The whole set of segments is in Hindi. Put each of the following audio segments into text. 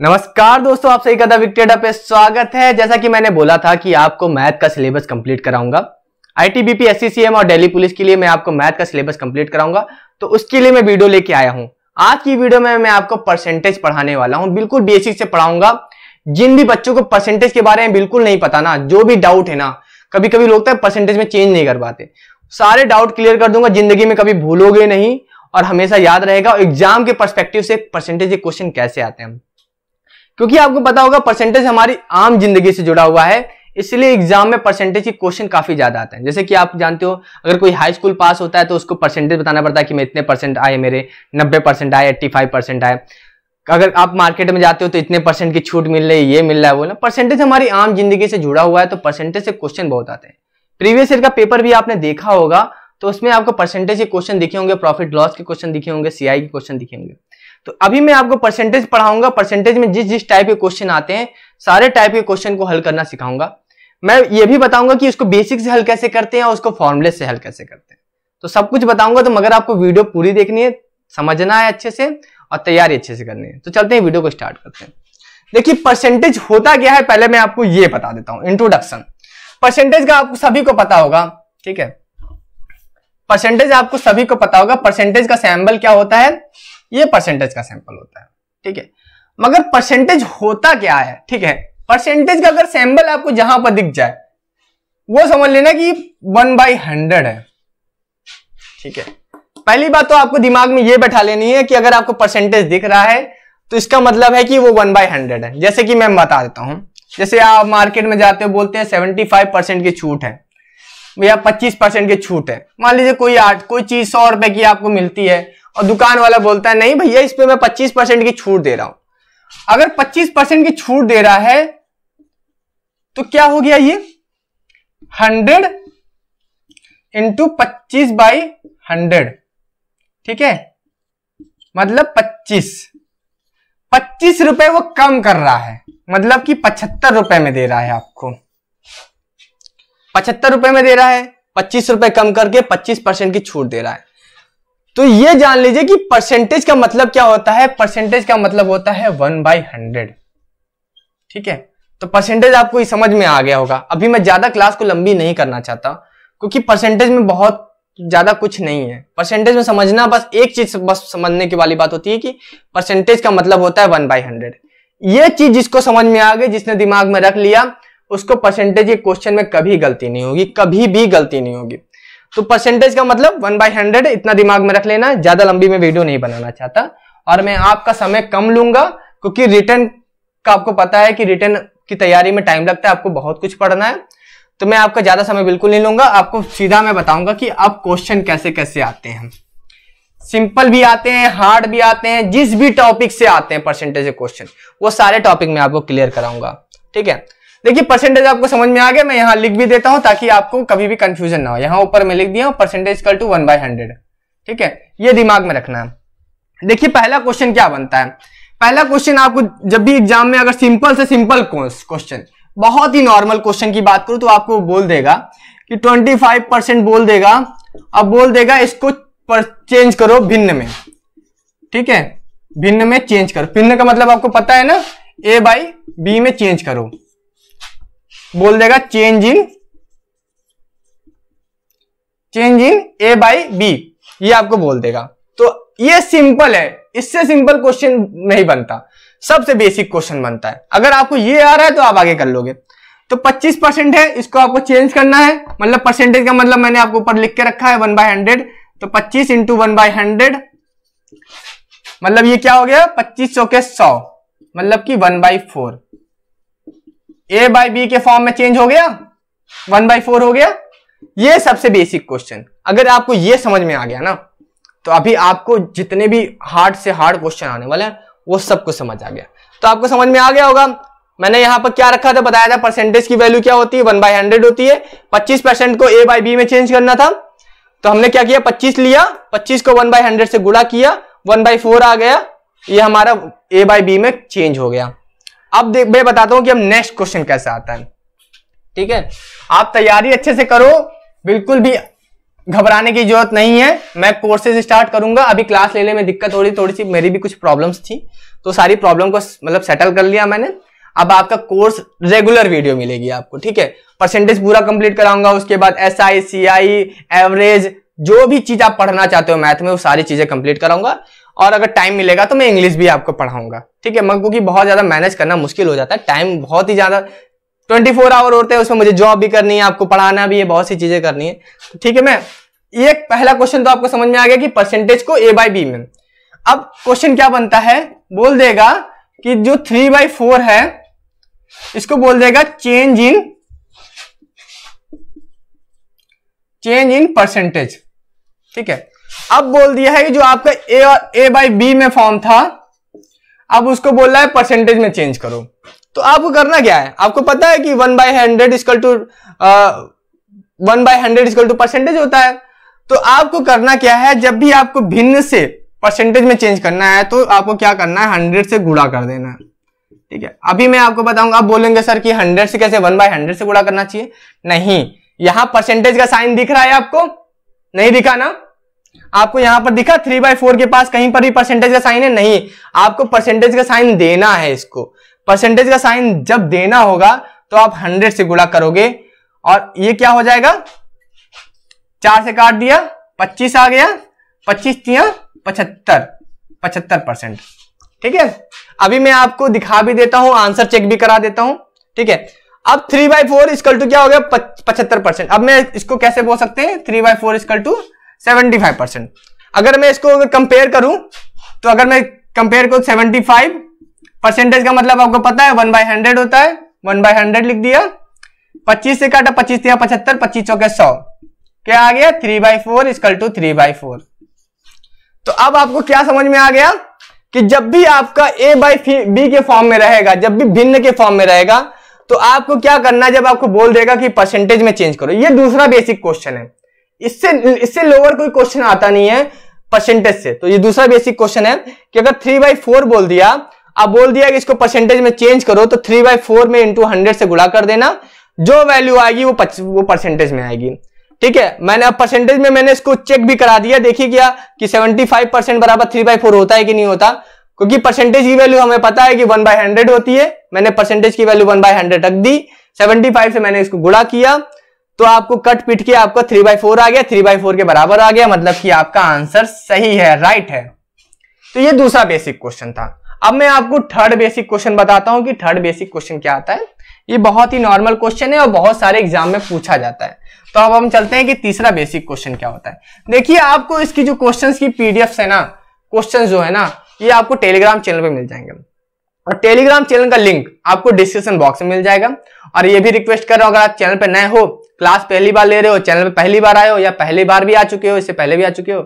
नमस्कार दोस्तों, आप सही कदम विक्टेडा पे स्वागत है। जैसा कि मैंने बोला था कि आपको मैथ का सिलेबस कंप्लीट कराऊंगा। आईटीबीपी, एससीसीएम और दिल्ली पुलिस के लिए मैं आपको मैथ का सिलेबस कंप्लीट कराऊंगा, तो उसके लिए मैं वीडियो लेके आया हूं। आज की वीडियो में मैं आपको परसेंटेज पढ़ाने वाला हूं, बिल्कुल बेसिक से पढ़ाऊंगा। जिन भी बच्चों को परसेंटेज के बारे में बिल्कुल नहीं पता ना, जो भी डाउट है ना, कभी कभी लोग परसेंटेज में चेंज नहीं कर पाते, सारे डाउट क्लियर कर दूंगा। जिंदगी में कभी भूलोगे नहीं और हमेशा याद रहेगा एग्जाम के पर्सपेक्टिव से परसेंटेज के क्वेश्चन कैसे आते हैं। क्योंकि आपको पता होगा परसेंटेज हमारी आम जिंदगी से जुड़ा हुआ है, इसलिए एग्जाम में परसेंटेज के क्वेश्चन काफी ज्यादा आते हैं। जैसे कि आप जानते हो, अगर कोई हाई स्कूल पास होता है तो उसको परसेंटेज बताना पड़ता है कि मैं इतने परसेंट आए, मेरे 90% आए, 85% आए। अगर आप मार्केट में जाते हो तो इतने परसेंट की छूट मिल रही है, ये मिल रहा है, वो ना। परसेंटेज हमारी आम जिंदगी से जुड़ा हुआ है, तो परसेंटेज से क्वेश्चन बहुत आते हैं। प्रीवियस ईयर का पेपर भी आपने देखा होगा, तो उसमें आपको परसेंटेज के क्वेश्चन दिखे होंगे, प्रॉफिट लॉस के क्वेश्चन दिखे होंगे, सीआई के क्वेश्चन दिखे होंगे। तो अभी मैं आपको परसेंटेज पढ़ाऊंगा। परसेंटेज में जिस जिस टाइप के क्वेश्चन आते हैं, सारे टाइप के क्वेश्चन को हल करना सिखाऊंगा। मैं ये भी बताऊंगा कि उसको बेसिक से हल कैसे करते हैं और उसको फॉर्मूले से हल कैसे करते हैं, तो सब कुछ बताऊंगा। तो मगर आपको वीडियो पूरी देखनी है, समझना है अच्छे से और तैयारी अच्छे से करनी है। तो चलते हैं, वीडियो को स्टार्ट करते हैं। देखिए, परसेंटेज होता क्या है, पहले मैं आपको ये बता देता हूं, इंट्रोडक्शन। परसेंटेज का आपको सभी को पता होगा, ठीक है। परसेंटेज आपको सभी को पता होगा। परसेंटेज का सैंपल क्या होता है, ये परसेंटेज का सैंपल होता है, ठीक है। मगर परसेंटेज होता क्या है, ठीक है। परसेंटेज का अगर सैंपल आपको जहां पर दिख जाए, वो समझ लेना कि 1/100 है, ठीक है। पहली बात तो आपको दिमाग में ये बैठा लेनी है कि अगर आपको परसेंटेज दिख रहा है तो इसका मतलब है कि वो 1/100 है। जैसे कि मैं बता देता हूं, जैसे आप मार्केट में जाते हो, बोलते हैं 75% की छूट है या 25% की छूट है। मान लीजिए कोई चीज 100 रुपए की आपको मिलती है और दुकान वाला बोलता है नहीं भैया, इस पे मैं 25% की छूट दे रहा हूं। अगर 25% की छूट दे रहा है तो क्या हो गया, ये 100 इंटू 25/100, ठीक है। मतलब 25 रुपए वो कम कर रहा है, मतलब कि 75 रुपए में दे रहा है आपको। 75 रुपए में दे रहा है, 25 रुपए कम करके 25% की छूट दे रहा है। तो ये जान लीजिए कि परसेंटेज का मतलब क्या होता है। परसेंटेज का मतलब होता है 1/100, ठीक है। तो परसेंटेज आपको ये समझ में आ गया होगा। अभी मैं ज्यादा क्लास को लंबी नहीं करना चाहता, क्योंकि परसेंटेज में बहुत ज्यादा कुछ नहीं है। परसेंटेज में समझना बस एक चीज, बस समझने की वाली बात होती है कि परसेंटेज का मतलब होता है 1/100। ये चीज जिसको समझ में आ गई, जिसने दिमाग में रख लिया, उसको परसेंटेज के क्वेश्चन में कभी गलती नहीं होगी, कभी भी गलती नहीं होगी। तो परसेंटेज का मतलब 1/100, इतना दिमाग में रख लेना। ज्यादा लंबी मैं वीडियो नहीं बनाना चाहता और मैं आपका समय कम लूंगा, क्योंकि रिटर्न का आपको पता है कि रिटर्न की तैयारी में टाइम लगता है, आपको बहुत कुछ पढ़ना है। तो मैं आपका ज्यादा समय बिल्कुल नहीं लूंगा। आपको सीधा मैं बताऊंगा कि अब क्वेश्चन कैसे कैसे आते हैं। सिंपल भी आते हैं, हार्ड भी आते हैं, जिस भी टॉपिक से आते हैं परसेंटेज के क्वेश्चन, वो सारे टॉपिक मैं आपको क्लियर कराऊंगा, ठीक है। देखिए, परसेंटेज आपको समझ में आ गया। मैं यहां लिख भी देता हूं ताकि आपको कभी भी कंफ्यूजन ना हो। यहां ऊपर में लिख दिया हूं परसेंटेज इक्वल टू 1/100, ठीक है। ये दिमाग में रखना है। देखिए, पहला क्वेश्चन क्या बनता है। पहला क्वेश्चन आपको जब भी एग्जाम में अगर सिंपल से सिंपल क्वेश्चन, बहुत ही नॉर्मल क्वेश्चन की बात करूं तो आपको बोल देगा कि 25% बोल देगा। अब बोल देगा इसको चेंज करो भिन्न में, ठीक है। भिन्न में चेंज करो। भिन्न का मतलब आपको पता है ना, A/B में चेंज करो। बोल देगा चेंज इन A/B, ये आपको बोल देगा। तो ये सिंपल है, इससे सिंपल क्वेश्चन नहीं बनता, सबसे बेसिक क्वेश्चन बनता है। अगर आपको ये आ रहा है तो आप आगे कर लोगे। तो 25% है, इसको आपको चेंज करना है। मतलब परसेंटेज का मतलब मैंने आपको ऊपर लिख के रखा है 1/100, तो 25 इंटू 1/100, मतलब ये क्या हो गया, 2500 के 100, मतलब कि 1/4। A/B के फॉर्म में चेंज हो गया, 1/4 हो गया। ये सबसे बेसिक क्वेश्चन। अगर आपको ये समझ में आ गया ना, तो अभी आपको जितने भी हार्ड से हार्ड क्वेश्चन आने वाले हैं वो सब कुछ समझ आ गया। तो आपको समझ में आ गया होगा। मैंने यहां पर क्या रखा था, बताया था परसेंटेज की वैल्यू क्या होती है, 1/100 होती है। 25% को A/B में चेंज करना था, तो हमने क्या किया, 25 लिया, 25 को 1/100 से गुणा किया, 1/4 आ गया। ये हमारा A/B में चेंज हो गया। अब मैं बताता हूं कि अब नेक्स्ट क्वेश्चन कैसे आता है, ठीक है। आप तैयारी अच्छे से करो, बिल्कुल भी घबराने की जरूरत नहीं है। मैं कोर्सेज स्टार्ट करूंगा, अभी क्लास लेने में दिक्कत हो रही, थोड़ी सी मेरी भी कुछ प्रॉब्लम्स थी, तो सारी प्रॉब्लम को मतलब सेटल कर लिया मैंने। अब आपका कोर्स रेगुलर वीडियो मिलेगी आपको, ठीक है। परसेंटेज पूरा कंप्लीट कराऊंगा, उसके बाद SI CI एवरेज जो भी चीज आप पढ़ना चाहते हो मैथ में वो सारी चीजें कंप्लीट कराऊंगा। और अगर टाइम मिलेगा तो मैं इंग्लिश भी आपको पढ़ाऊंगा, ठीक है। क्योंकि बहुत ज्यादा मैनेज करना मुश्किल हो जाता है, टाइम बहुत ही ज्यादा 24 आवर होते हैं, उसमें मुझे जॉब भी करनी है, आपको पढ़ाना भी है, बहुत सी चीजें करनी है, ठीक है। मैं ये पहला क्वेश्चन तो आपको समझ में आ गया कि परसेंटेज को A/B में। अब क्वेश्चन क्या बनता है, बोल देगा कि जो 3/4 है इसको बोल देगा चेंज इन परसेंटेज, ठीक है। अब बोल दिया है कि जो आपका A/B में फॉर्म था अब उसको बोल रहा है परसेंटेज में चेंज करो। तो आपको करना क्या है, आपको पता है कि 1/100 इक्वल टू परसेंटेज होता है। तो आपको करना क्या है, जब भी आपको भिन्न से परसेंटेज में चेंज करना है तो आपको क्या करना है, 100 से गुणा कर देना है, ठीक है। अभी मैं आपको बताऊंगा, आप बोलेंगे सर कि 100 से कैसे 1/100 से गुणा करना चाहिए, नहीं। यहां परसेंटेज का साइन दिख रहा है आपको, नहीं दिखा ना, आपको यहां पर दिखा 3/4 के पास कहीं पर भी परसेंटेज का साइन है, नहीं। आपको परसेंटेज का साइन देना है, इसको परसेंटेज का साइन जब देना होगा तो आप 100 से गुणा करोगे और ये क्या हो जाएगा, 4 से काट दिया 25 आ गया, 25 तिया 75%, ठीक है। अभी मैं आपको दिखा भी देता हूं, आंसर चेक भी करा देता हूं, ठीक है। अब 3/4 इक्वल टू क्या हो गया, 75%। अब मैं इसको कैसे बोल सकते हैं, 3/4 इक्वल टू 75%। अगर मैं इसको कंपेयर करूं तो अगर मैं कंपेयर करूं 75% का मतलब आपको पता है 1/100 होता है, 1/100 लिख दिया, 25 से काटा 25 तिया 75, 25 चौके 100, क्या आ गया 3/4 इक्वल टू 3/4। तो अब आपको क्या समझ में आ गया कि जब भी आपका A/B के फॉर्म में रहेगा, जब भी भिन्न के फॉर्म में रहेगा तो आपको क्या करना है, जब आपको बोल देगा कि परसेंटेज में चेंज करो। ये दूसरा बेसिक क्वेश्चन है, इससे लोअर कोई क्वेश्चन आता नहीं है परसेंटेज से। तो ये दूसरा बेसिक क्वेश्चन है कि अगर 3/4 बोल दिया, अब बोल दिया कि इसको परसेंटेज में चेंज करो, तो 3/4 में इंटू 100 से गुणा कर देना, जो वैल्यू आएगी वो परसेंटेज में आएगी, ठीक है। मैंने अब परसेंटेज में मैंने इसको चेक भी करा दिया, देखिए क्या कि 75% बराबर 3/4 होता है कि नहीं होता, क्योंकि परसेंटेज की वैल्यू हमें पता है कि 1/100 होती है। मैंने परसेंटेज की वैल्यू 1/100 रख दी, 75 से मैंने इसको गुणा किया तो आपको कट पीट के आपका 3/4 आ गया, 3/4 के बराबर आ गया, मतलब कि आपका आंसर सही है, राइट है। तो ये दूसरा बेसिक क्वेश्चन था। अब मैं आपको थर्ड बेसिक क्वेश्चन बताता हूं कि थर्ड बेसिक क्वेश्चन क्या आता है। ये बहुत ही नॉर्मल क्वेश्चन है और बहुत सारे एग्जाम में पूछा जाता है। तो अब हम चलते हैं कि तीसरा बेसिक क्वेश्चन क्या होता है। देखिए आपको इसकी जो क्वेश्चंस की पीडीएफ है ना, क्वेश्चन जो है ना, ये आपको टेलीग्राम चैनल पे मिल जाएंगे और टेलीग्राम चैनल का लिंक आपको डिस्क्रिप्शन बॉक्स में मिल जाएगा। और ये भी रिक्वेस्ट कर रहा हूं, अगर आप चैनल पे नए हो, क्लास पहली बार ले रहे हो, चैनल पे पहली बार आए हो या पहली बार भी आ चुके हो, इससे पहले भी आ चुके हो,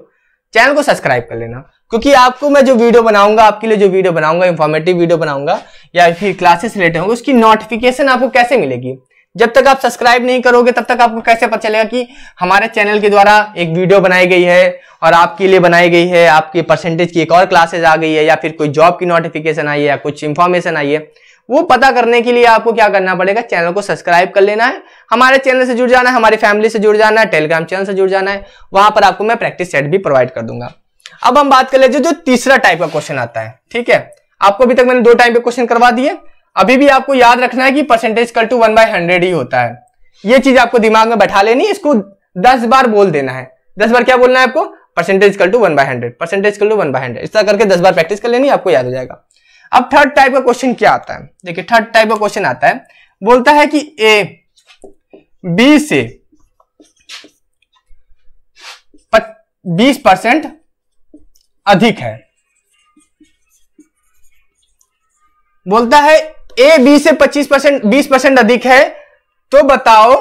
चैनल को सब्सक्राइब कर लेना, क्योंकि आपको मैं जो वीडियो बनाऊंगा, आपके लिए जो वीडियो बनाऊंगा, इंफॉर्मेटिव वीडियो बनाऊंगा या फिर क्लासेस रिलेटेड होंगे, उसकी नोटिफिकेशन आपको कैसे मिलेगी। जब तक आप सब्सक्राइब नहीं करोगे तब तक आपको कैसे पता चलेगा कि हमारे चैनल के द्वारा एक वीडियो बनाई गई है और आपके लिए बनाई गई है, आपके परसेंटेज की एक और क्लासेस आ गई है या फिर कोई जॉब की नोटिफिकेशन आई है या कुछ इंफॉर्मेशन आई है। वो पता करने के लिए आपको क्या करना पड़ेगा, चैनल को सब्सक्राइब कर लेना है, हमारे चैनल से जुड़ जाना है, हमारी फैमिली से जुड़ जाना है, टेलीग्राम चैनल से जुड़ जाना है, वहां पर आपको मैं प्रैक्टिस सेट भी प्रोवाइड कर दूंगा। अब हम बात कर लेते हैं जो तीसरा टाइप का क्वेश्चन आता है, ठीक है। आपको अभी तक मैंने 2 टाइप के क्वेश्चन करवा दिए, अभी भी आपको याद रखना है कि परसेंटेज इक्वल टू 1/100 ही होता है। ये चीज आपको दिमाग में बैठा लेनी, इसको 10 बार बोल देना है। 10 बार क्या बोलना है आपको, percentage equal to 1/100, percentage equal to 1/100, इस तरह करके 10 बार प्रैक्टिस कर लेनी, आपको याद हो जाएगा। अब थर्ड टाइप का क्वेश्चन क्या आता है, देखिए थर्ड टाइप का क्वेश्चन आता है, बोलता है कि ए बी से 20% अधिक है। बोलता है ए बी से 20% अधिक है, तो बताओ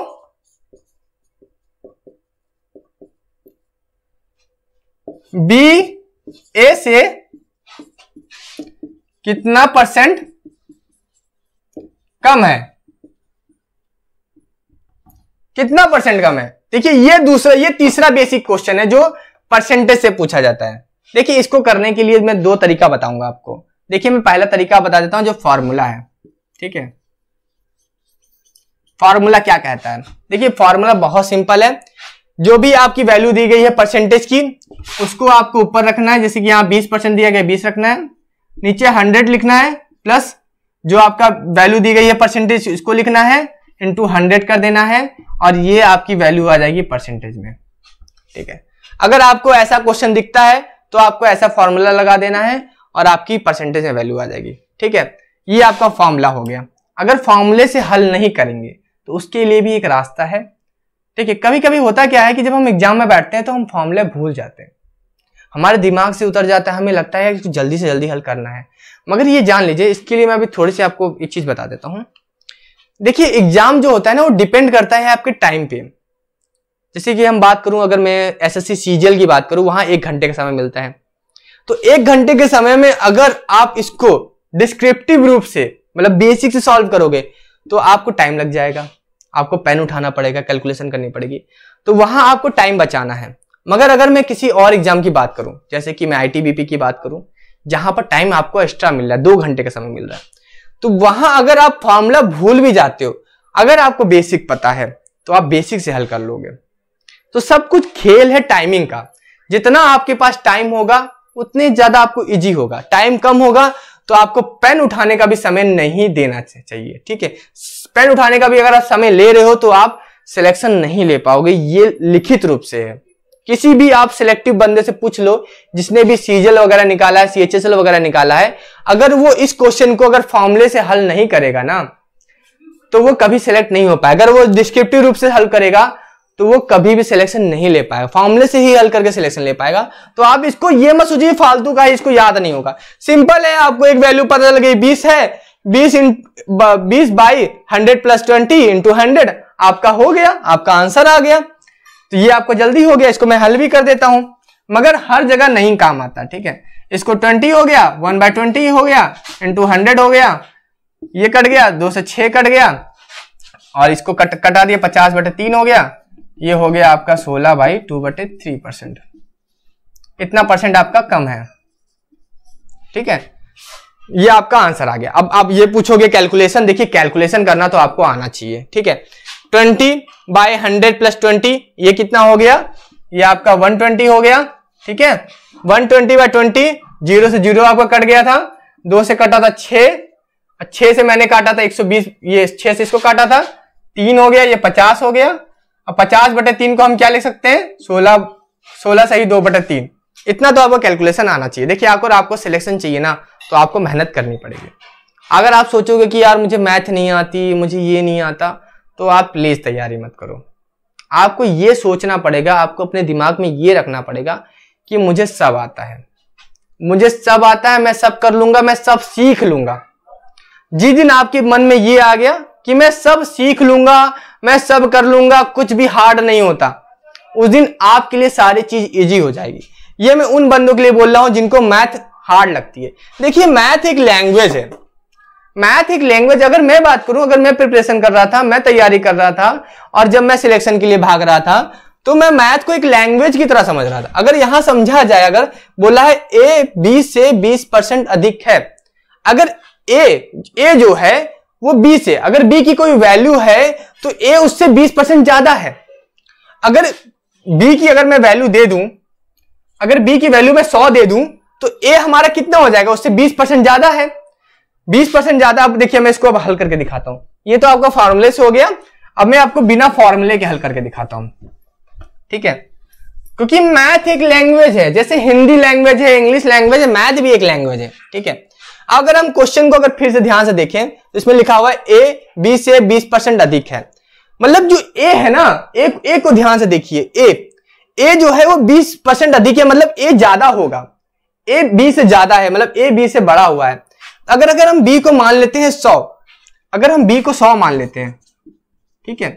बी ए से कितना परसेंट कम है, कितना परसेंट कम है। देखिए ये तीसरा बेसिक क्वेश्चन है जो परसेंटेज से पूछा जाता है। देखिए इसको करने के लिए मैं 2 तरीका बताऊंगा आपको। देखिए मैं पहला तरीका बता देता हूं जो फॉर्मूला है, ठीक है। फॉर्मूला क्या कहता है, देखिए फॉर्मूला बहुत सिंपल है। जो भी आपकी वैल्यू दी गई है परसेंटेज की, उसको आपको ऊपर रखना है, जैसे कि यहां 20% दिया गया, 20 रखना है, नीचे 100 लिखना है, प्लस जो आपका वैल्यू दी गई है परसेंटेज इसको लिखना है, इंटू 100 कर देना है, और ये आपकी वैल्यू आ जाएगी परसेंटेज में। ठीक है, अगर आपको ऐसा क्वेश्चन दिखता है तो आपको ऐसा फॉर्मूला लगा देना है और आपकी परसेंटेज में वैल्यू आ जाएगी। ठीक है, ये आपका फॉर्मूला हो गया। अगर फॉर्मूले से हल नहीं करेंगे तो उसके लिए भी एक रास्ता है। ठीक है, कभी कभी होता क्या है कि जब हम एग्जाम में बैठते हैं तो हम फॉर्मूले भूल जाते हैं, हमारे दिमाग से उतर जाता है, हमें लगता है कि जल्दी से जल्दी हल करना है। मगर ये जान लीजिए, इसके लिए मैं अभी थोड़ी सी आपको एक चीज बता देता हूं। देखिए, एग्जाम जो होता है ना वो डिपेंड करता है आपके टाइम पे। जैसे कि हम बात करूं, अगर मैं एसएससी सीजीएल की बात करूं, वहां 1 घंटे का समय मिलता है। तो 1 घंटे के समय में अगर आप इसको डिस्क्रिप्टिव रूप से मतलब बेसिक से सॉल्व करोगे तो आपको टाइम लग जाएगा, आपको पेन उठाना पड़ेगा, कैलकुलेशन करनी पड़ेगी, तो वहां आपको टाइम बचाना है। मगर अगर मैं किसी और एग्जाम की बात करूं, जैसे कि मैं आईटीबीपी की बात करूं, जहां पर टाइम आपको एक्स्ट्रा मिल रहा है, 2 घंटे का समय मिल रहा है, तो वहां अगर आप फॉर्मूला भूल भी जाते हो, अगर आपको बेसिक पता है तो आप बेसिक से हल कर लोगे। तो सब कुछ खेल है टाइमिंग का। जितना आपके पास टाइम होगा उतने ज्यादा आपको इजी होगा। टाइम कम होगा तो आपको पेन उठाने का भी समय नहीं देना चाहिए। ठीक है, पेन उठाने का भी अगर आप समय ले रहे हो तो आप सिलेक्शन नहीं ले पाओगे, ये लिखित रूप से है। किसी भी आप सिलेक्टिव बंदे से पूछ लो जिसने भी सीजीएल वगैरह निकाला है, सीएचएसएल वगैरह निकाला है, अगर वो इस क्वेश्चन को अगर फॉर्मूले से हल नहीं करेगा ना तो वो कभी सिलेक्ट नहीं हो पाएगा। अगर वो डिस्क्रिप्टिव रूप से हल करेगा तो वो कभी भी सिलेक्शन नहीं ले पाएगा, फॉर्मूले से ही हल करके सिलेक्शन ले पाएगा। तो आप इसको ये मत सोचिए फालतू का है, इसको याद नहीं होगा। सिंपल है, आपको एक वैल्यू पता चल गई 20 है, 20 बाई 100 प्लस 20 इंटू 100 आपका हो गया, आपका आंसर आ गया। तो ये आपको जल्दी हो गया, इसको मैं हल भी कर देता हूं, मगर हर जगह नहीं काम आता। ठीक है, इसको 20 हो गया, 1/20 हो गया, इंटू 100 हो गया, ये कट गया, 2 से 6 कट गया, और इसको कटा दिया, 50/3 हो गया, ये हो गया आपका 16/2/3%। इतना परसेंट आपका कम है। ठीक है, ये आपका आंसर आ गया। अब आप ये पूछोगे कैलकुलेशन, देखिए कैलकुलेशन करना तो आपको आना चाहिए। ठीक है, 20/100 प्लस 20 ये कितना हो गया, ये आपका 120 हो गया। ठीक है, 120/20, 0 से 0 आपका कट गया था, 2 से कटा था 6 से मैंने काटा था 120, ये 6 से इसको काटा था, 3 हो गया, ये 50 हो गया। अब 50/3 को हम क्या लिख सकते हैं, 16 सही 2/3। इतना तो आपको कैलकुलेशन आना चाहिए। देखिए, आपको सिलेक्शन चाहिए ना तो आपको मेहनत करनी पड़ेगी। अगर आप सोचोगे कि यार मुझे मैथ नहीं आती, मुझे ये नहीं आता, तो आप प्लीज तैयारी मत करो। आपको ये सोचना पड़ेगा, आपको अपने दिमाग में ये रखना पड़ेगा कि मुझे सब आता है, मुझे सब आता है, मैं सब कर लूंगा, मैं सब सीख लूंगा। जिस दिन आपके मन में ये आ गया कि मैं सब सीख लूंगा, मैं सब कर लूंगा, कुछ भी हार्ड नहीं होता, उस दिन आपके लिए सारी चीज इजी हो जाएगी। ये मैं उन बंदों के लिए बोल रहा हूं जिनको मैथ हार्ड लगती है। देखिए, मैथ एक लैंग्वेज है, मैथ एक लैंग्वेज। अगर मैं बात करूं, अगर मैं प्रिपरेशन कर रहा था, मैं तैयारी कर रहा था, और जब मैं सिलेक्शन के लिए भाग रहा था, तो मैं मैथ को एक लैंग्वेज की तरह समझ रहा था। अगर यहां समझा जाए, अगर बोला है ए बी से 20% अधिक है, अगर ए जो है वो बी से, अगर बी की कोई वैल्यू है तो ए उससे 20% ज्यादा है। अगर बी की अगर मैं वैल्यू दे दूं, अगर बी की वैल्यू मैं 100 दे दूं, तो ए हमारा कितना हो जाएगा, उससे 20% ज्यादा है, 20% ज्यादा। अब देखिए, मैं इसको अब हल करके दिखाता हूं। ये तो आपका फॉर्मूले से हो गया, अब मैं आपको बिना फॉर्मूले के हल करके दिखाता हूं। ठीक है, क्योंकि मैथ एक लैंग्वेज है, जैसे हिंदी लैंग्वेज है, इंग्लिश लैंग्वेज है, मैथ भी एक लैंग्वेज है। ठीक है, अगर हम क्वेश्चन को अगर फिर से ध्यान से देखें तो इसमें लिखा हुआ है ए बी से 20% अधिक है। मतलब जो ए है ना, ए को ध्यान से देखिए, ए जो है वो 20% अधिक है, मतलब ए ज्यादा होगा, ए बी से ज्यादा है, मतलब ए बी से बड़ा हुआ है। अगर हम बी को मान लेते हैं 100, अगर हम बी को 100 मान लेते हैं, ठीक है,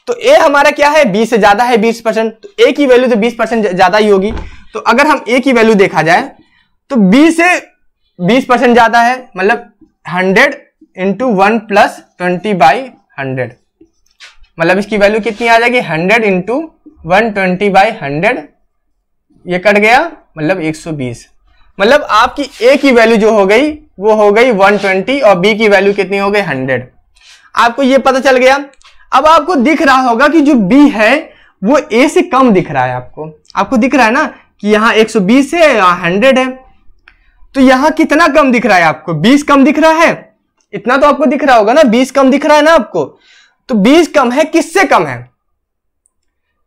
तो ए हमारा क्या है, बी से ज्यादा है 20%, तो ए की वैल्यू तो 20% ज्यादा ही होगी। तो अगर हम ए की वैल्यू देखा जाए तो बी से 20% ज्यादा है, मतलब 100 इंटू 1 प्लस 20/100, मतलब इसकी वैल्यू कितनी आ जाएगी, 100 इंटू 120/100, ये कट गया, मतलब 120। मतलब आपकी ए की वैल्यू जो हो गई वो हो गई 120 और बी की वैल्यू कितनी हो गई, 100। आपको ये पता चल गया। अब आपको दिख रहा होगा कि जो बी है वो ए से कम दिख रहा है, आपको दिख रहा है ना कि यहाँ 120 है, यहाँ 100 है। तो यहां कितना कम दिख रहा है आपको? 20 कम दिख रहा है, इतना तो आपको दिख रहा होगा ना, 20 कम दिख रहा है ना आपको। तो 20 कम है, किससे कम है?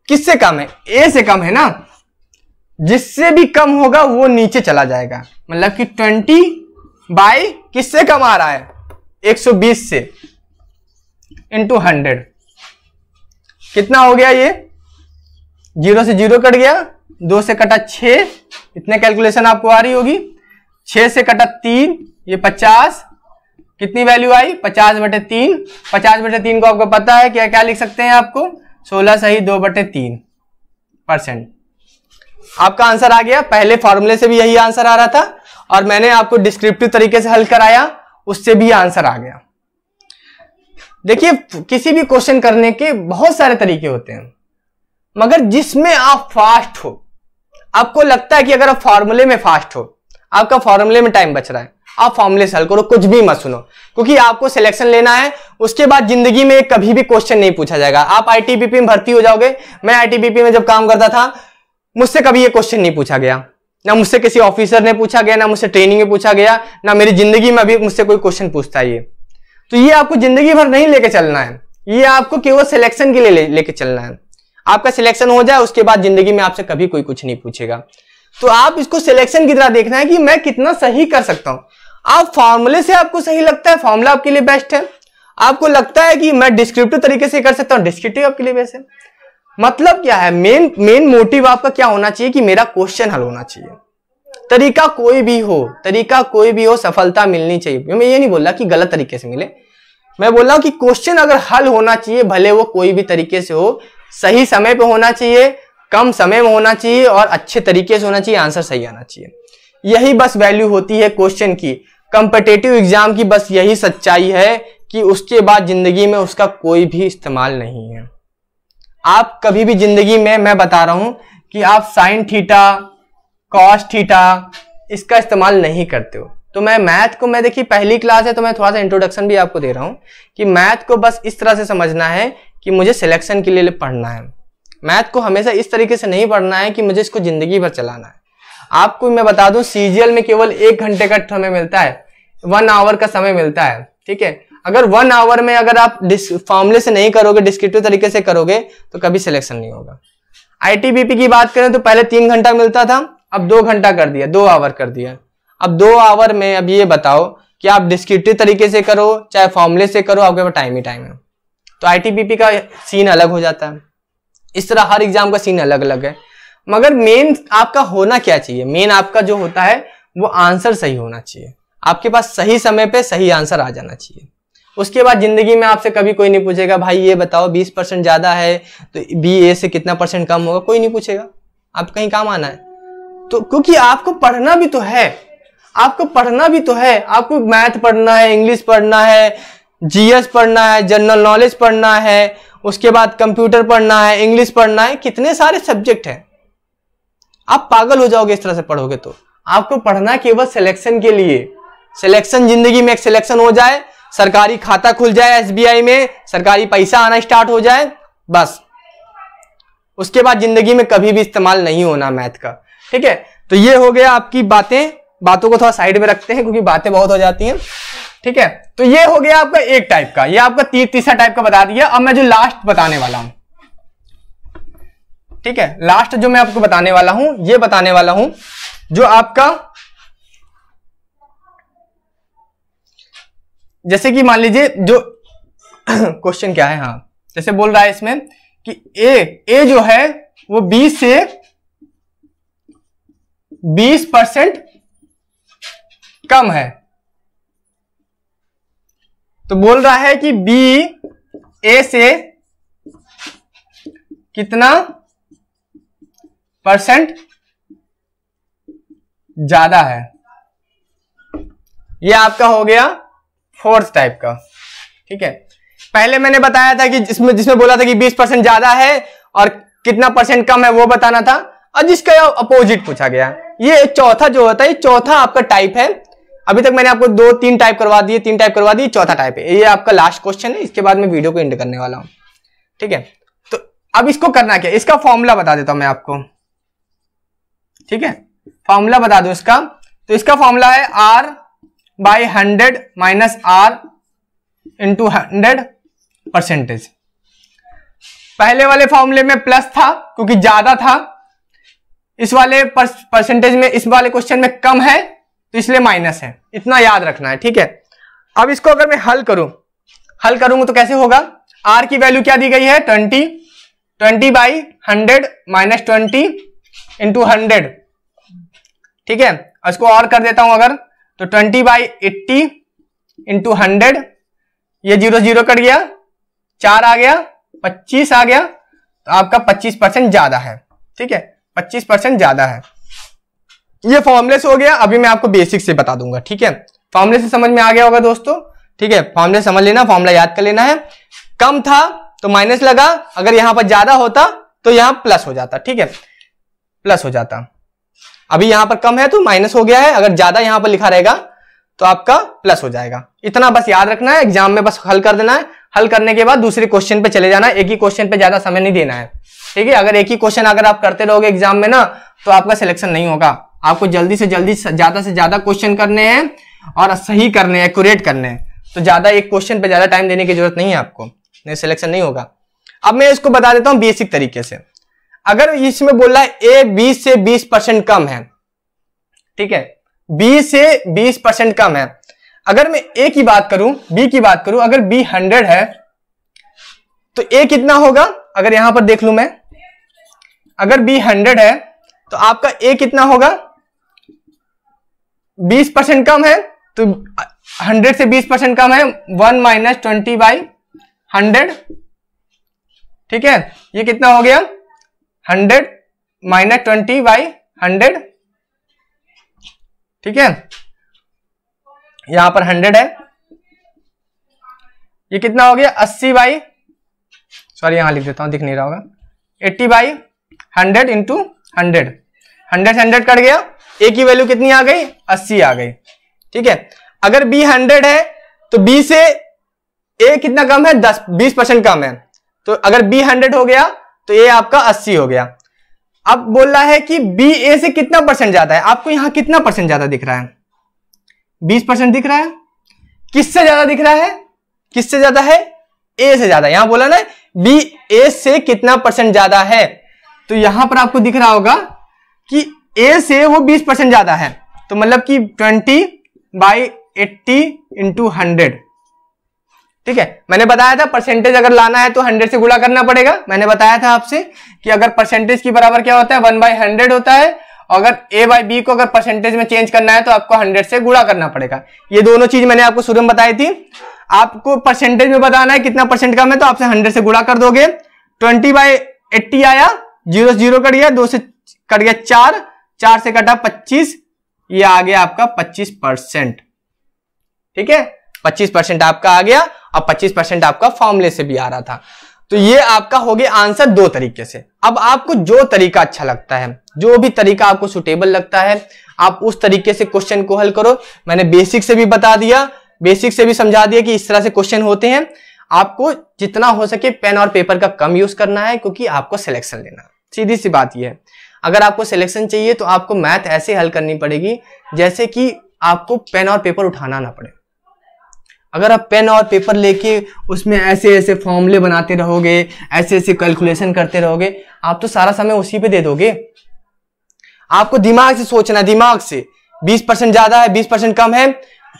किससे कम है? ए से कम है ना। जिससे भी कम होगा वो नीचे चला जाएगा, मतलब कि 20 किससे कम आ रहा है? 120 से, इंटू 100 कितना हो गया? ये 0 से 0 कट गया, 2 से कटा 6, इतने कैलकुलेशन आपको आ रही होगी। 6 से कटा 3, ये 50, कितनी वैल्यू आई? 50/3। 50/3 को आपको पता है क्या क्या लिख सकते हैं आपको? 16 सही 2/3%। आपका आंसर आ गया। पहले फॉर्मूले से भी यही आंसर आ रहा था और मैंने आपको डिस्क्रिप्टिव तरीके से हल कराया, उससे भी आंसर आ गया। देखिए, किसी भी क्वेश्चन करने के बहुत सारे तरीके होते हैं, मगर जिसमें आप फास्ट हो, आपको लगता है कि अगर आप फॉर्मूले में फास्ट हो, आपका फॉर्मूले में टाइम बच रहा है, आप फॉर्मूले से हल करो, कुछ भी मत सुनो, क्योंकि आपको सिलेक्शन लेना है। उसके बाद जिंदगी में कभी भी क्वेश्चन नहीं पूछा जाएगा। आप आईटीबीपी में भर्ती हो जाओगे। मैं आईटीबीपी में जब काम करता था, मुझसे कभी ये क्वेश्चन नहीं पूछा गया, ना मुझसे किसी ऑफिसर ने पूछा गया, ना मुझसे ट्रेनिंग में पूछा गया, ना मेरी जिंदगी में अभी मुझसे कोई क्वेश्चन पूछता है। ये तो ये आपको जिंदगी भर नहीं लेके चलना है, ये आपको केवल सिलेक्शन के लिए लेके चलना है। आपका सिलेक्शन हो जाए, उसके बाद जिंदगी में आपसे कभी कोई कुछ नहीं पूछेगा। तो आप इसको सिलेक्शन की तरह देखना है कि मैं कितना सही कर सकता हूं। आप फॉर्मूले से आपको सही लगता है, फॉर्मूला आपके लिए बेस्ट है। आपको लगता है कि मैं डिस्क्रिप्टिव तरीके से कर सकता हूं, डिस्क्रिप्टिव आपके लिए बेस्ट है। मतलब क्या है? मेन मोटिव आपका क्या होना चाहिए कि मेरा क्वेश्चन हल होना चाहिए। तरीका कोई भी हो, सफलता मिलनी चाहिए। मैं ये नहीं बोल रहा कि गलत तरीके से मिले, मैं बोल रहा हूं कि क्वेश्चन अगर हल होना चाहिए, भले वो कोई भी तरीके से हो, सही समय पे होना चाहिए, कम समय में होना चाहिए और अच्छे तरीके से होना चाहिए, आंसर सही आना चाहिए। यही बस वैल्यू होती है क्वेश्चन की। कॉम्पिटिटिव एग्जाम की बस यही सच्चाई है कि उसके बाद जिंदगी में उसका कोई भी इस्तेमाल नहीं है। आप कभी भी जिंदगी में, मैं बता रहा हूं कि आप साइन थीटा, कॉस थीटा इसका इस्तेमाल नहीं करते हो। तो मैं मैथ को, मैं देखिए पहली क्लास है तो मैं थोड़ा सा इंट्रोडक्शन भी आपको दे रहा हूं कि मैथ को बस इस तरह से समझना है कि मुझे सिलेक्शन के लिए पढ़ना है। मैथ को हमेशा इस तरीके से नहीं पढ़ना है कि मुझे इसको जिंदगी भर चलाना है। आपको मैं बता दूं, सीजीएल में केवल 1 घंटे का समय मिलता है, 1 आवर का समय मिलता है। ठीक है, अगर 1 आवर में अगर आप फॉर्मूले से नहीं करोगे, डिस्क्रिप्टिव तरीके से करोगे, तो कभी सिलेक्शन नहीं होगा। आईटीबीपी की बात करें तो पहले 3 घंटा मिलता था, अब 2 घंटा कर दिया, 2 आवर कर दिया। अब 2 आवर में अब ये बताओ कि आप डिस्क्रिप्टिव तरीके से करो चाहे फॉर्मूले से करो, आपके पास टाइम ही टाइम है। तो आईटीबीपी का सीन अलग हो जाता है। इस तरह हर एग्जाम का सीन अलग अलग है। मगर मेन आपका होना क्या चाहिए? मेन आपका जो होता है वो आंसर सही होना चाहिए। आपके पास सही समय पे सही आंसर आ जाना चाहिए। उसके बाद जिंदगी में आपसे कभी कोई नहीं पूछेगा भाई ये बताओ 20% ज्यादा है तो बी ए से कितना % कम होगा, कोई नहीं पूछेगा। आप कहीं काम आना है तो, क्योंकि आपको पढ़ना भी तो है, आपको मैथ पढ़ना है, इंग्लिश पढ़ना है, जीएस पढ़ना है, जनरल नॉलेज पढ़ना है, उसके बाद कंप्यूटर पढ़ना है, इंग्लिश पढ़ना है, कितने सारे सब्जेक्ट हैं। आप पागल हो जाओगे इस तरह से पढ़ोगे तो। आपको पढ़ना केवल सिलेक्शन के लिए, सिलेक्शन जिंदगी में एक सिलेक्शन हो जाए, सरकारी खाता खुल जाए एसबीआई में, सरकारी पैसा आना स्टार्ट हो जाए, बस उसके बाद जिंदगी में कभी भी इस्तेमाल नहीं होना मैथ का। ठीक है, तो ये हो गया आपकी बातों को थोड़ा साइड में रखते हैं क्योंकि बातें बहुत हो जाती हैं। ठीक है, तो ये हो गया आपका एक टाइप का, ये आपका तीसरा टाइप का बता दिया। अब मैं जो लास्ट बताने वाला हूं, ठीक है, लास्ट जो मैं आपको बताने वाला हूं, ये बताने वाला हूं जो आपका, जैसे कि मान लीजिए जो क्वेश्चन क्या है, हाँ जैसे बोल रहा है इसमें कि ए जो है वो 20 से 20% कम है। तो बोल रहा है कि बी ए से कितना % ज्यादा है। ये आपका हो गया फोर्थ टाइप का। ठीक है, पहले मैंने बताया था कि जिसमें बोला था कि 20% ज्यादा है और कितना % कम है वो बताना था, और जिसका अपोजिट पूछा गया। ये चौथा जो होता है, ये चौथा आपका टाइप है। अभी तक मैंने आपको 2-3 टाइप करवा दिए, 3 टाइप करवा दिए, चौथा टाइप है। ये आपका लास्ट क्वेश्चन है, इसके बाद मैं वीडियो को एंड करने वाला हूं। ठीक है, तो अब इसको करना क्या, इसका फॉर्मूला बता देता हूं मैं आपको। ठीक है, फॉर्मूला बता दो इसका। तो इसका फॉर्मूला है R/100 माइनस R इंटू 100%। पहले वाले फॉर्मूले में प्लस था क्योंकि ज्यादा था, इस वाले परसेंटेज में, इस वाले क्वेश्चन में कम है तो इसलिए माइनस है, इतना याद रखना है, ठीक है। अब इसको अगर मैं हल करूंगा तो कैसे होगा, R की वैल्यू क्या दी गई है 20/100 माइनस 20 इंटू 100, ठीक है। इसको और कर देता हूं अगर, तो 20/80 इंटू 100, ये 0 0 कट गया, 4 आ गया, 25 आ गया, तो आपका 25% ज्यादा है, ठीक है, 25% ज्यादा है। ये फॉर्मूले से हो गया। अभी मैं आपको बेसिक से बता दूंगा, ठीक है। फॉर्मूले से समझ में आ गया होगा दोस्तों, ठीक है। फॉर्मूले समझ लेना, फॉर्मूला याद कर लेना है। कम था तो माइनस लगा, अगर यहां पर ज्यादा होता तो यहां प्लस हो जाता, ठीक है, प्लस हो जाता। अभी यहां पर कम है तो माइनस हो गया है, अगर ज्यादा यहां पर लिखा रहेगा तो आपका प्लस हो जाएगा। इतना बस याद रखना है, एग्जाम में बस हल कर देना है। हल करने के बाद दूसरे क्वेश्चन पे चले जाना है, एक ही क्वेश्चन पे ज्यादा समय नहीं देना है, ठीक है। अगर एक ही क्वेश्चन अगर आप करते रहोगे एग्जाम में ना, तो आपका सिलेक्शन नहीं होगा। आपको जल्दी से जल्दी ज्यादा से ज्यादा क्वेश्चन करने हैं और सही करने हैं, एक्यूरेट करने हैं। तो ज्यादा एक क्वेश्चन पे ज्यादा टाइम देने की जरूरत नहीं है आपको, नहीं सिलेक्शन नहीं होगा। अब मैं इसको बता देता हूं बेसिक तरीके से। अगर इसमें बोल रहा है ए 20 से 20% कम है, ठीक है, 20 से 20% कम है। अगर मैं ए की बात करूं, बी की बात करूं, अगर बी 100 है तो ए कितना होगा, अगर यहां पर देख लूं मैं, अगर बी 100 है तो आपका ए कितना होगा, 20% कम है तो 100 से 20% कम है, 1 माइनस 20/100, ठीक है। ये कितना हो गया 100 माइनस 20/100, ठीक है। यहां पर 100 है, ये कितना हो गया 80 सॉरी यहां लिख देता हूं, दिख नहीं रहा होगा, 80/100 इंटू 100, 100 से 100 कट गया, ए की वैल्यू कितनी आ गई 80 आ गई, ठीक है। अगर बी 100 है तो बी से ए कितना कम है 20% कम है, तो अगर बी 100 हो गया तो ए आपका 80 हो गया। अब बोल रहा है कि बी ए से कितना परसेंट ज्यादा है, आपको यहां कितना परसेंट ज्यादा दिख रहा है, 20% दिख रहा है। किससे ज्यादा दिख रहा है, किससे ज्यादा है, ए से ज्यादा। यहां बोला ना बी ए से कितना परसेंट ज्यादा है, तो यहां पर आपको दिख रहा होगा कि ए से वो 20% ज्यादा है, तो मतलब कि 20/80 इंटू 100, ठीक है। मैंने बताया था परसेंटेज अगर लाना है तो 100 से गुणा करना पड़ेगा। मैंने बताया था आपसे कि अगर परसेंटेज की बराबर क्या होता है 1/100 होता है, और अगर a बाई बी को अगर परसेंटेज में चेंज करना है तो आपको 100 से गुणा करना पड़ेगा। ये दोनों चीज मैंने आपको शुरू में बताई थी। आपको परसेंटेज में बताना है कितना परसेंट कम है, तो आपसे 100 से गुणा कर दोगे, 20/80 आया, 0 0 कट गया, 2 से कट गया 4, 4 से कटा 25, ये आ गया आपका 25%, ठीक है। 25% आपका आ गया, और 25% आपका फॉर्मूले से भी आ रहा था। तो ये आपका हो गया आंसर दो तरीके से। अब आपको जो तरीका अच्छा लगता है, जो भी तरीका आपको सुटेबल लगता है, आप उस तरीके से क्वेश्चन को हल करो। मैंने बेसिक से भी बता दिया, बेसिक से भी समझा दिया कि इस तरह से क्वेश्चन होते हैं। आपको जितना हो सके पेन और पेपर का कम यूज करना है, क्योंकि आपको सिलेक्शन लेना है। सीधी सी बात यह है, अगर आपको सिलेक्शन चाहिए तो आपको मैथ ऐसे हल करनी पड़ेगी जैसे कि आपको पेन और पेपर उठाना ना पड़े। अगर आप पेन और पेपर लेके उसमें ऐसे ऐसे फॉर्मूले बनाते रहोगे, ऐसे ऐसे कैलकुलेशन करते रहोगे, आप तो सारा समय उसी पे दे दोगे। आपको दिमाग से सोचना है, दिमाग से। 20% ज्यादा है, 20% कम है,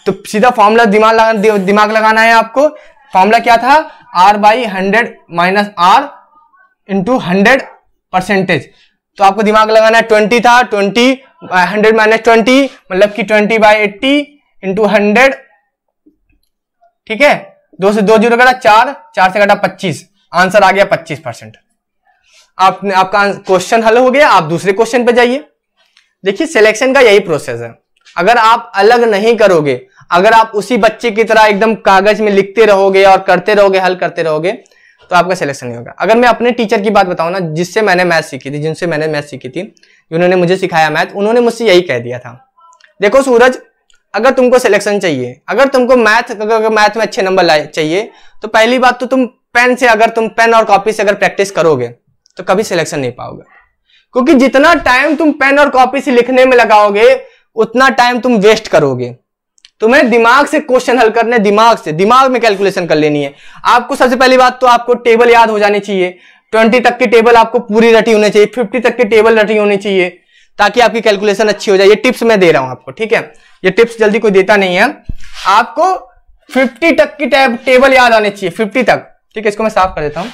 तो सीधा फॉर्मूला दिमाग लगाना है आपको। फॉर्मूला क्या था, R/100 माइनस R इंटू 100%। तो आपको दिमाग लगाना है, 20 था, 20 100 माइनस 20 मतलब कि 20/80 इंटू 100, ठीक है। 2 से 2 0 कटा 4, 4 से कटा 25, आंसर आ गया 25%। आपका क्वेश्चन हल हो गया। आप दूसरे क्वेश्चन पे जाइए। देखिए सिलेक्शन का यही प्रोसेस है। अगर आप अलग नहीं करोगे, अगर आप उसी बच्चे की तरह एकदम कागज में लिखते रहोगे और करते रहोगे, हल करते रहोगे, तो आपका सिलेक्शन नहीं होगा। अगर मैं अपने टीचर की बात बताऊं ना, जिससे मैंने मैथ सीखी थी, जिनसे मैंने मैथ सीखी थी, जिन्होंने मुझे सिखाया मैथ, उन्होंने मुझसे यही कह दिया था, देखो सूरज, अगर तुमको सिलेक्शन चाहिए, अगर तुमको मैथ में अच्छे नंबर चाहिए, तो पहली बात तो तुम पेन से, अगर तुम पेन और कॉपी से अगर प्रैक्टिस करोगे तो कभी सिलेक्शन नहीं पाओगे। क्योंकि जितना टाइम तुम पेन और कॉपी से लिखने में लगाओगे, उतना टाइम तुम वेस्ट करोगे। तुम्हें दिमाग से क्वेश्चन हल करने, दिमाग में कैलकुलेशन कर लेनी है। आपको सबसे पहली बात तो आपको टेबल याद हो जानी चाहिए। 20 तक की टेबल आपको पूरी रटी होनी चाहिए, 50 तक की टेबल रटी होनी चाहिए, ताकि आपकी कैलकुलेशन अच्छी हो जाए। ये टिप्स मैं दे रहा हूं आपको, ठीक है। ये टिप्स जल्दी कोई देता नहीं है। आपको 50 तक की टेबल याद आनी चाहिए, 50 तक, ठीक है। इसको मैं साफ कर देता हूं।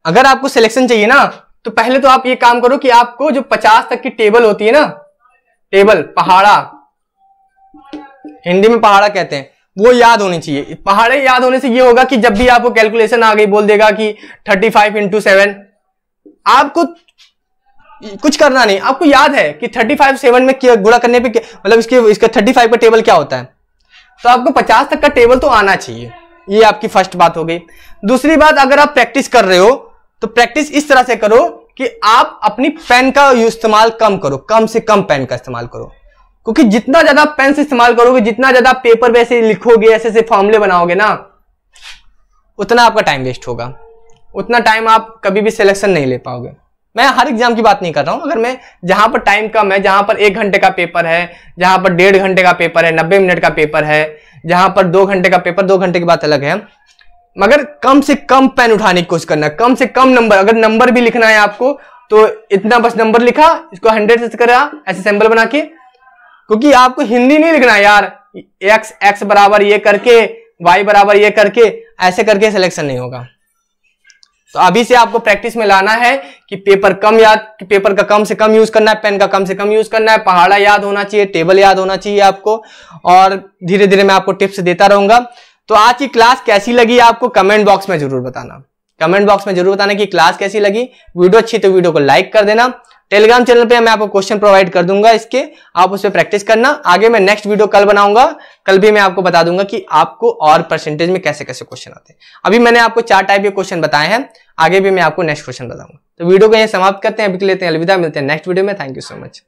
अगर आपको सिलेक्शन चाहिए ना, तो पहले तो आप ये काम करो कि आपको जो 50 तक की टेबल होती है ना, टेबल पहाड़ा, हिंदी में पहाड़ा कहते हैं, वो याद होनी चाहिए। पहाड़े याद होने से ये होगा कि जब भी आपको कैलकुलेशन आ गई, बोल देगा कि 35 × 7, आपको कुछ करना नहीं, आपको याद है कि 35 7 में गुणा करने पे मतलब इसके 35 का टेबल क्या होता है। तो आपको 50 तक का टेबल तो आना चाहिए। ये आपकी फर्स्ट बात हो गई। दूसरी बात, अगर आप प्रैक्टिस कर रहे हो तो प्रैक्टिस इस तरह से करो कि आप अपनी पेन का इस्तेमाल कम करो, कम से कम पेन का इस्तेमाल करो। क्योंकि जितना ज्यादा पेन से इस्तेमाल करोगे, जितना ज्यादा पेपर पे ऐसे लिखोगे, ऐसे फॉर्मूले बनाओगे ना, उतना आपका टाइम वेस्ट होगा, उतना टाइम आप कभी भी सिलेक्शन नहीं ले पाओगे। मैं हर एग्जाम की बात नहीं कर रहा हूं। अगर मैं जहां पर टाइम कम है, जहां पर 1 घंटे का पेपर है, जहां पर 1.5 घंटे का पेपर है, 90 मिनट का पेपर है, जहां पर 2 घंटे का पेपर, 2 घंटे की बात अलग है, मगर कम से कम पेन उठाने की कोशिश करना, कम से कम नंबर। अगर नंबर भी लिखना है आपको तो इतना बस नंबर लिखा, इसको 100 से करा ऐसे सिंबल बना के, क्योंकि आपको हिंदी नहीं लिखना है यार। x बराबर ये करके, y बराबर ये करके, ऐसे करके सिलेक्शन नहीं होगा। तो अभी से आपको प्रैक्टिस में लाना है कि पेपर का कम से कम यूज करना है, पेन का कम से कम यूज करना है, पहाड़ा याद होना चाहिए, टेबल याद होना चाहिए आपको, और धीरे धीरे मैं आपको टिप्स देता रहूंगा। तो आज की क्लास कैसी लगी आपको कमेंट बॉक्स में जरूर बताना। कमेंट बॉक्स में जरूर बताना कि क्लास कैसी लगी। वीडियो अच्छी तो वीडियो को लाइक कर देना। टेलीग्राम चैनल पे मैं आपको क्वेश्चन प्रोवाइड कर दूंगा, इसके आप उस पर प्रैक्टिस करना। आगे मैं नेक्स्ट वीडियो कल बनाऊंगा, कल भी मैं आपको बता दूंगा कि आपको और परसेंटेज में कैसे कैसे क्वेश्चन आते हैं। अभी मैंने आपको 4 टाइप के क्वेश्चन बताए हैं, आगे भी मैं आपको नेक्स्ट क्वेश्चन बताऊंगा। तो वीडियो को यहीं समाप्त करते हैं, अभी के लेते हैं अलविदा, मिलते हैं नेक्स्ट वीडियो में। Thank you so much.